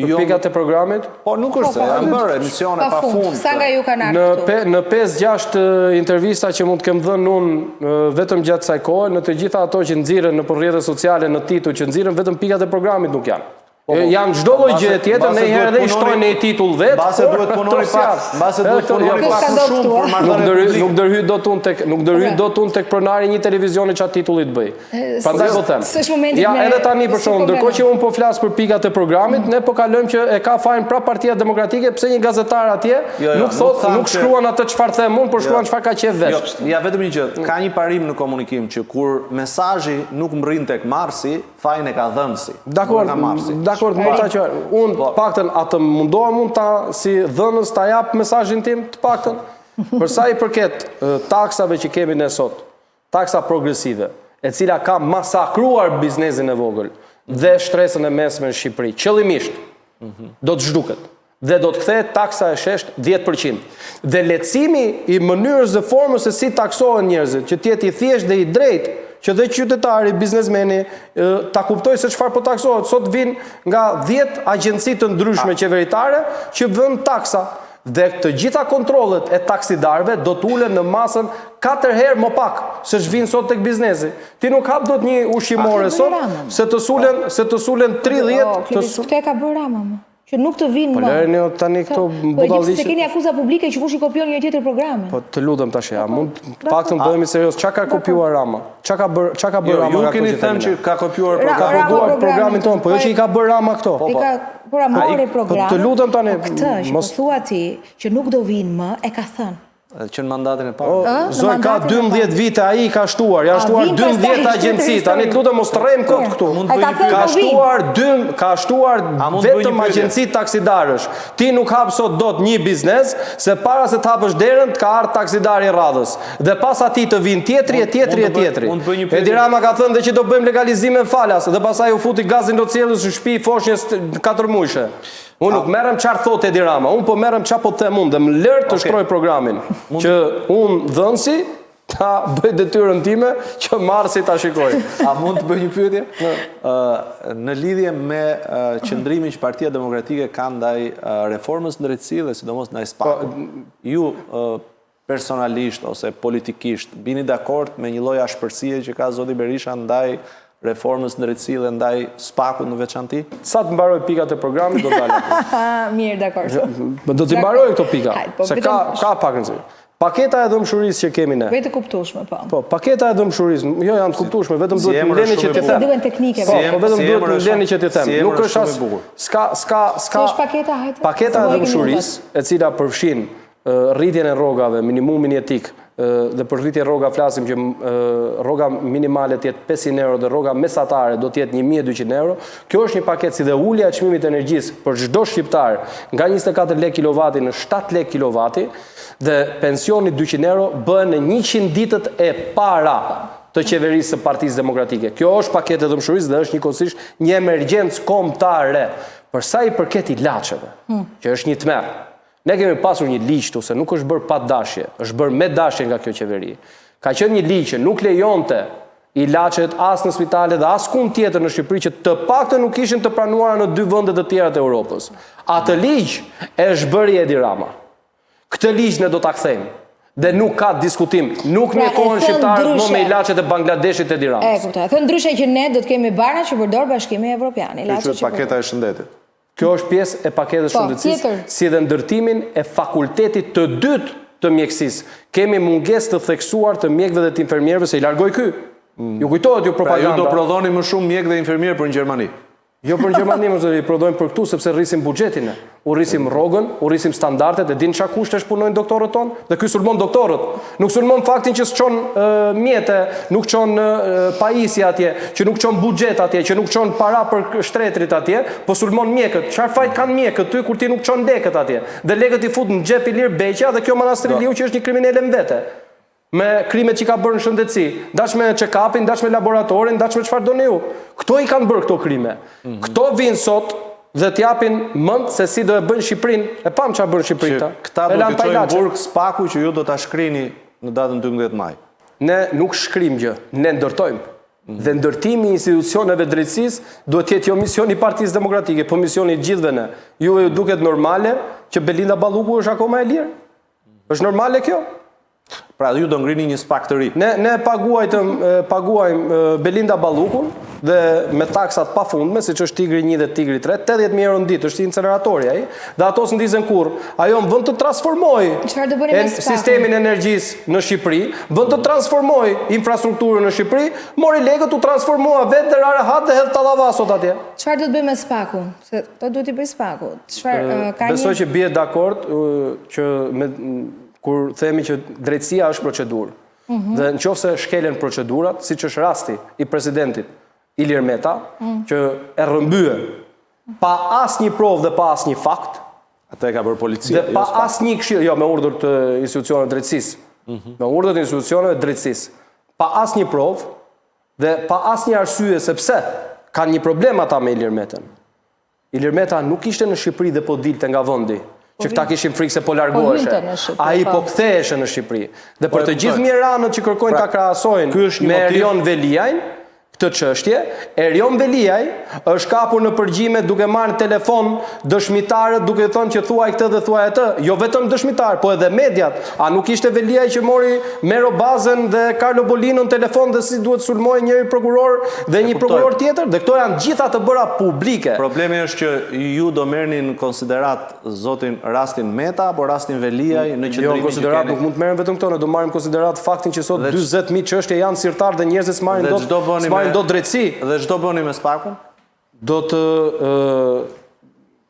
pikat e programit? Po nuk është se janë bërë emisione pafund. Sa nga ju kanë ardhur? Në 5-6 intervista që mund të kem dhënë unë vetëm gjatë kësaj kohe, në të gjitha ato që nxirren në rrjetet sociale, në titull që nxirren, vetëm pikat e programit nuk janë. Janë çdo lloj gjë tjetër, ne herë dhe i shtojnë në titull vet. Mbase duhet punoni pak, mbase duhet punoni pak më shumë për marrëdhënie. Nuk ndërhyj dot unë tek pronari një televizioni çat titulli të bëj. Prandaj po them. Ja, edhe tani për shkak ndërkohë që unë po flas për pikat e programit, ne po kalojmë që e ka fajin pra Partia Demokratike, pse një gazetar atje nuk thot, nuk shkruan atë çfarë them unë, por shkruan çfarë ka qef vet. Ja, vetëm një gjë, ka një parim në komunikim që kur mesazhi nuk mbërrin tek marsi, fajin e ka dhënësi. Dakor, unë paktën atë mundohem unë si dhënës ta jap mesazhin tim të paktën. Për sa i përket taksave që kemi ne sot, taksa progresive, e cila ka masakruar biznesin e vogël dhe shtresën e mesme në Shqipëri, qëllimisht do të zhduket dhe do të kthehet taksa e shesht 10%. Dhe lehtësimi i mënyrës dhe formës se si taksohen njerëzit, që të jetë i thjeshtë dhe i drejtë, që dhe qytetari, biznesmeni, ta kuptoj se çfarë po taksohet. Sot vinë nga 10 agjenci të ndryshme qeveritare që vën taksa. Dhe të gjitha kontrollet e taksidarëve do të ulen në masën 4 herë më pak se ç'vin sot tek biznesi. Ti nuk hap dot një ushqimore sot se të sulen 30. Këtë ka bërë Rama më. Që nuk të vinë më. Po lërni tani këto budalliqe. Po se keni akuza publike që kush i kopjon një tjetër programe. Po të lutem tash ja, mund paktën bëhemi serioz. Çka ka kopjuar Rama? Çka ka bërë Rama? Ju keni thënë që ka kopjuar programin tonë, po jo që i ka bërë Rama këto. I ka mori program. Të lutem tani. Këtë që po thua ti që nuk do vinë më, e ka thënë. Që në mandatin e parë. Zoj, ka 12 vite ai ka shtuar, janë shtuar 12 agjenci, tani të lutem mos rrejmë kot këtu. Ka shtuar vetëm agjenci taksidarësh. Ti nuk hap sot dot një biznes, se para se të hapësh derën të ka ardhur taksidari i radhës. Dhe pas atij të vinë tjetri. Edi Rama ka thënë që do bëjmë legalizim me falas, dhe pastaj u futi gazin do cjellës në shtëpi foshnjës 4 muajshe. Unë nuk merrem çfarë thotë Edi Rama, unë po merrem çfarë po them unë dhe më lër të shtroj programin. Që unë dhënësi ta bëj detyrën time që marrësi ta shikoj. A mund të bëj një pyetje? Në lidhje me qëndrimin që Partia Demokratike ka ndaj reformës në drejtësi dhe sidomos ndaj SPAK-ut. Ju personalisht ose politikisht bini dakord me një lloj ashpërsie që ka zoti Berisha ndaj reformës në drejtësi dhe ndaj SPAK-ut në veçanti? Sa të mbaroj pikat e programit do dalë. Mirë, dakor. Do t'i mbaroj këto pika, se ka pak nëzirë. Paketa e dëmshurisë që kemi ne. Vetë kuptueshme, po. Po, paketa e dëmshurisë, jo janë të kuptueshme, vetëm duhet të leni që t'i them. Duhen teknike. Po, vetëm duhet të leni që t'i them. Nuk është as s'ka paketa, hajde. Paketa e dëmshurisë, e cila përfshin rritjen e rrogave, minimumin jetik, dhe për rritje rroga flasim që rroga minimale të jetë 500 euro dhe rroga mesatare do të jetë 1200 euro. Kjo është një paketë si dhe ulja e çmimit të energjisë për çdo shqiptar nga 24 lekë kilowati në 7 lekë kilowati dhe pensioni 200 euro bëhen në 100 ditët e para të qeverisë së Partisë Demokratike. Kjo është paketë e dëmshurisë dhe është njëkohësisht një emergjencë kombëtare. Për sa i përket ilaçeve, që është një tmerr. Ne kemi pasur një ligj këtu se nuk është bërë pa dashje, është bërë me dashje nga kjo qeveri. Ka qenë një ligj që nuk lejonte ilaçet as në spitale dhe as kund tjetër në Shqipëri që të paktën nuk ishin të pranuara në 2 vende të tjera të Europës. Atë ligj e zhbëri Edi Rama. Këtë ligj ne do ta kthejmë. Dhe nuk ka diskutim, nuk mjekohen shqiptarët më me ilaçet e Bangladeshit Edi Ramës. E kuptoj. Thënë ndryshe që ne do të kemi barna që përdor Bashkimi Evropian, ilaçet që paketa e shëndetit. Kjo është pjesë e paketës shëndetësisë, si dhe ndërtimin e fakultetit të dytë të mjekësisë. Kemi mungesë të theksuar të mjekëve dhe të infermierëve se i largoi ky. Ju kujtohet ju propaganda. Pra ju do prodhoni më shumë mjekë dhe infermierë për në Gjermani. Jo për në Gjermani, më zëri, prodhojmë për këtu, sepse rrisim buxhetin, u rrisim rrogën, u rrisim standardet, e din çka kushtesh punojnë doktorët tonë, dhe ky sulmon doktorët. Nuk sulmon faktin që s'çon mjete, nuk çon pajisje atje, që nuk çon buxhet atje, që nuk çon para për shtretrit atje, po sulmon mjekët. Çfarë fajt kanë mjekët ty kur ti nuk çon lekët atje? Dhe lekët i fut në xhep i lirë Beqja dhe kjo Manastri Liu që është një kriminale në vete. Me krimet që ka bërë në shëndetësi, dash me check-upin, dash me laboratorin, dash me çfarë doni ju. Kto i kanë bërë këto krime? Kto vinë sot dhe t'japin mend se si do e bëjnë Shqipërinë? E pam çfarë bën Shqipëria këta. Këta do të çojnë burg spaku që ju do ta shkrini në datën 12 maj. Ne nuk shkrim gjë, ne ndërtojmë. Dhe ndërtimi i institucioneve drejtësisë duhet të jetë jo misioni i Partisë Demokratike, po misioni i gjithëve ne. Juve ju duket normale që Belinda Balluku është akoma e lirë? Është normale kjo? Pra ju do ngrini një spak të ri. Ne paguajmë Belinda Ballukun dhe me taksat pafundme, siç është Tigri 1 dhe Tigri 3, 80.000 euro në ditë, është incineratori ai, dhe ato s'ndizën kurrë. Ajo në vend të transformojë sistemin e energjisë në Shqipëri, vend të transformojë infrastrukturën në Shqipëri, mori lekët u transformua vetë dhe rahat dhe hedh tallavasot atje. Çfarë do të bëjmë me spakun? Se to duhet i bëj spaku. Çfarë ka një Besoj që bie dakord që kur themi që drejtësia është procedurë. Dhe nëse shkelen procedurat, siç është rasti i presidentit Ilir Meta, që e rrëmbye pa asnjë provë dhe pa asnjë fakt, atë e ka bërë policia. Dhe pa asnjë këshill, jo me urdhër të institucioneve drejtësisë. Me urdhër të institucioneve drejtësisë. Pa asnjë provë dhe pa asnjë arsye sepse kanë një problem ata me Ilir Metën. Ilir Meta nuk ishte në Shqipëri dhe po dilte nga vendi. Që këta kishin frikë se po largoheshe. Ai po ktheheshe në Shqipëri. Dhe për të gjithë miranët që kërkojnë ta krahasojnë me Erion Veliajn, këtë çështje, Erion Veliaj është kapur në përgjime duke marrë në telefon dëshmitarët duke thënë që thuaj këtë dhe thuaj atë. Jo vetëm dëshmitar, po edhe mediat. A nuk ishte Veliaj që mori Mero Bazën dhe Carlo Bolino në telefon dhe si duhet sulmoj njëri prokuror dhe një prokuror tjetër? Dhe këto janë gjitha të bëra publike. Problemi është që ju do merrni në konsiderat zotin rastin Meta apo rastin Veliaj në qendrimin. Jo, në konsiderat nuk mund të merrem vetëm këto, ne do marrim konsiderat faktin që sot 40.000 çështje janë sirtar dhe njerëzit s'marrin do drejtësi. Dhe ç'do bëni me spakun? Do të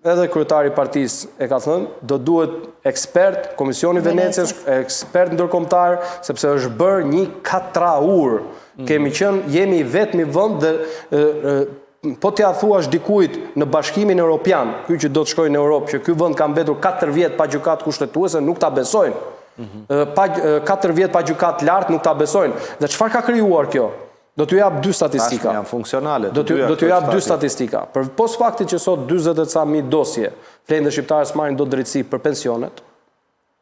edhe kryetari i partisë e ka thënë, do duhet ekspert, Komisioni Venecias, ekspert ndërkombëtar, sepse është bërë një katraur. Jemi vetëm vend dhe po t'ia thuash dikujt në Bashkimin Evropian, ky që do të shkojë në Europë, që ky vend ka mbetur 4 vjet pa gjykatë kushtetuese, nuk ta besojnë. 4 vjet pa gjykatë lart nuk ta besojnë. Dhe çfarë ka krijuar kjo? Do t'ju jap 2 statistika. Janë funksionale. Do t'ju jap 2 statistika. Për pos faktit që sot 40.000 dosje flenë dhe shqiptarës marrin dot drejtësi për pensionet.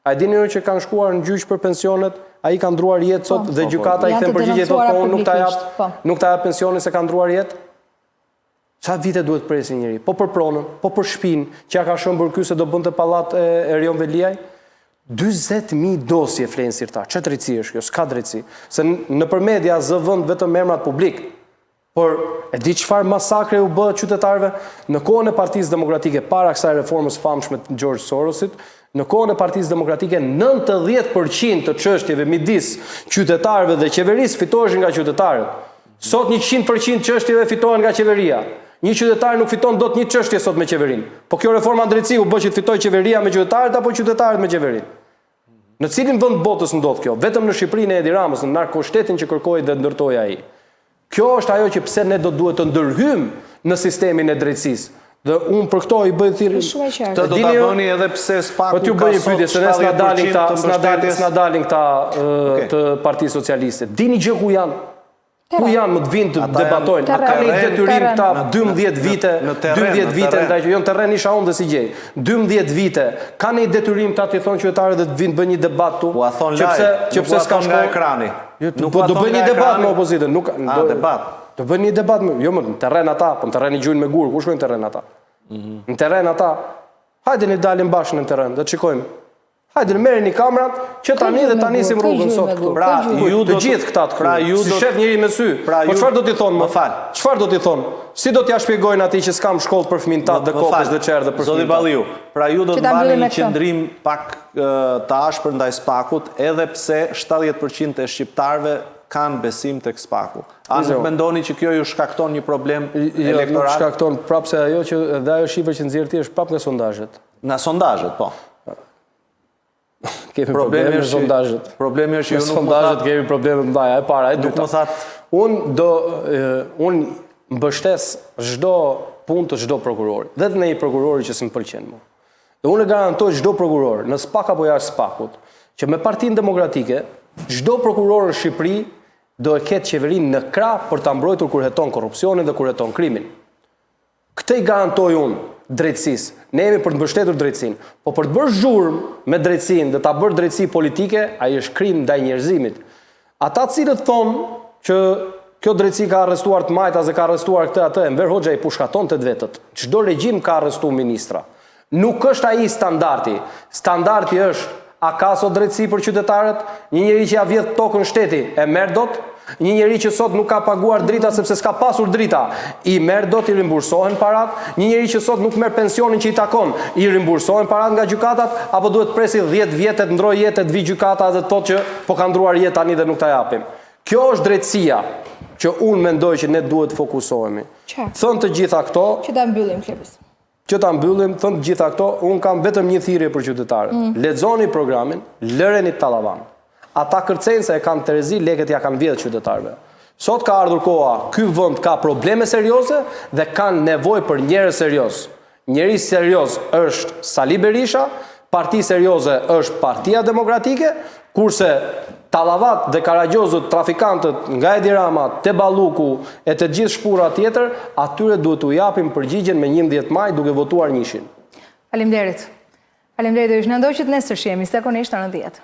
A e dini që kanë shkuar në gjyq për pensionet, ai ka ndruar jetë sot dhe gjykata i kthen përgjigje thotë nuk ta jap pensionin se ka ndruar jetë. Sa vite duhet presin njëri? Po për pronën, po për shtëpinë që ja ka shëmbur ky se do bënte pallat e Erion Veliaj. 20.000 dosje flenë sirtar. Çfarë drejtësi është kjo? S'ka drejtësi. Se nëpër media zë vend vetëm emrat publik. Por e di çfarë masakre u bë qytetarëve në kohën e Partisë Demokratike para kësaj reformës famshme të George Sorosit, në kohën e Partisë Demokratike 90% të çështjeve midis qytetarëve dhe qeverisë fitoheshin nga qytetarët. Sot 100% çështjeve fitohen nga qeveria. Një qytetar nuk fiton dot një çështje sot me qeverinë. Po kjo reforma drejtësi u bë që të fitojë qeveria me qytetarët apo qytetarët me qeverinë? Në cilin vend botës ndodh kjo? Vetëm në Shqipërinë e Edi Ramës, në narkoshtetin që kërkoi dhe ndërtoi ai. Kjo është ajo që pse ne do duhet të ndërhyjmë në sistemin e drejtësisë. Dhe unë për këto i bëj thirrje. Të do ta bëni edhe pse spaku ka bëj pyetje se s'na dalin këta të Partisë Socialiste. Dini gjë ku janë? Ku janë më të vinë të debatojnë? A ka një detyrim këta 12 vite, 12 vite, ndaj që jonë terren isha unë dhe si gjej. 12 vite, ka një detyrim këta të thonë qytetarët dhe të vinë bëjnë një debat tu? U a thonë live, nuk u a thonë nga ekrani. Do bëjnë një debat me opozitën. Debat. Do bëjnë një debat, jo më në terren ata, po në terren i gjujnë me gurë, ku shkojnë terren ata? Në terren ata, hajde një dalim bashkë në terren, dhe të shikojmë. Hajde në merë një kamerat, që tani dhe tani si më rrugën sot këtu. Pra, ju të gjithë këta të këtu, si shef njëri me sy. Po qëfar do t'i thonë më? Qëfar do t'i thonë? Si do t'ja shpjegojnë ati që s'kam shkollë për fëmin tatë dhe kokës dhe qerë dhe për fëmin tatë? Zoti Balliu, pra ju do të bani një qëndrim pak të ashpër ndaj Spakut, edhe pse 70% e shqiptarve kanë besim tek Spaku. A nuk mendoni që kjo ju shkakton një problem elektoral? Jo, nuk shkakton, prapë se ajo që dhe ajo shifër që nxjerr ti është prapë nga sondazhet. Nga sondazhet, po. Kemi probleme me sondazhet. Problemi është që ju nuk sondazhet kemi probleme më dhaja, e para, e dyta. Nuk më thatë. Unë mbështes çdo punë të çdo prokurori, dhe të një prokurori që s'më pëlqen mua. Dhe unë e garantoj çdo prokuror, në Spak apo jashtë Spakut, që me Partinë Demokratike, çdo prokuror në Shqipëri do e ketë qeverinë në krah për ta mbrojtur kur heton korrupsionin dhe kur heton krimin. Këtë i garantoj unë drejtësisë. Ne jemi për të mbështetur drejtësinë, po për të bërë zhurmë me drejtësinë dhe ta bërë drejtësi politike, ai është krim ndaj njerëzimit. Ata të cilët thonë që kjo drejtësi ka arrestuar të majtas dhe ka arrestuar këtë atë, Enver Hoxha i pushkaton të vetët. Çdo regjim ka arrestuar ministra. Nuk është ai standardi. Standardi është a ka sot drejtësi për qytetarët? Një njeri që ja vjedh tokën shteti e merr dot? Një njeri që sot nuk ka paguar drita sepse s'ka pasur drita, i merr dot, i rimbursohen parat? Një njeri që sot nuk merr pensionin që i takon, i rimbursohen parat nga gjykatat, apo duhet presi 10 vjet të ndrojë jetë të vi gjykata dhe të thotë që po ka ndruar jetë tani dhe nuk ta japim? Kjo është drejtësia që unë mendoj që ne duhet të fokusohemi. Thënë të gjitha këto, që ta mbyllim klipës. Që ta mbyllim, thënë të gjitha këto, unë kam vetëm një thirrje për qytetarët. Lexoni programin, lëreni tallavan. Ata kërcejnë se e kanë Terezi, leket ja kanë vjedhë qytetarëve. Sot ka ardhur koha, ky vend ka probleme serioze dhe kanë nevojë për njerëz serioz. Njeri serioz është Sali Berisha, parti serioze është Partia Demokratike, kurse tallavat dhe karagjozët, trafikantët nga Edi Rama, te Balluku e të gjithë shpura tjetër, atyre duhet t'u japim përgjigjen me 11 maj duke votuar njëshin. Faleminderit. Faleminderit, është në ndoqët nesër shemi, zakonisht në 10.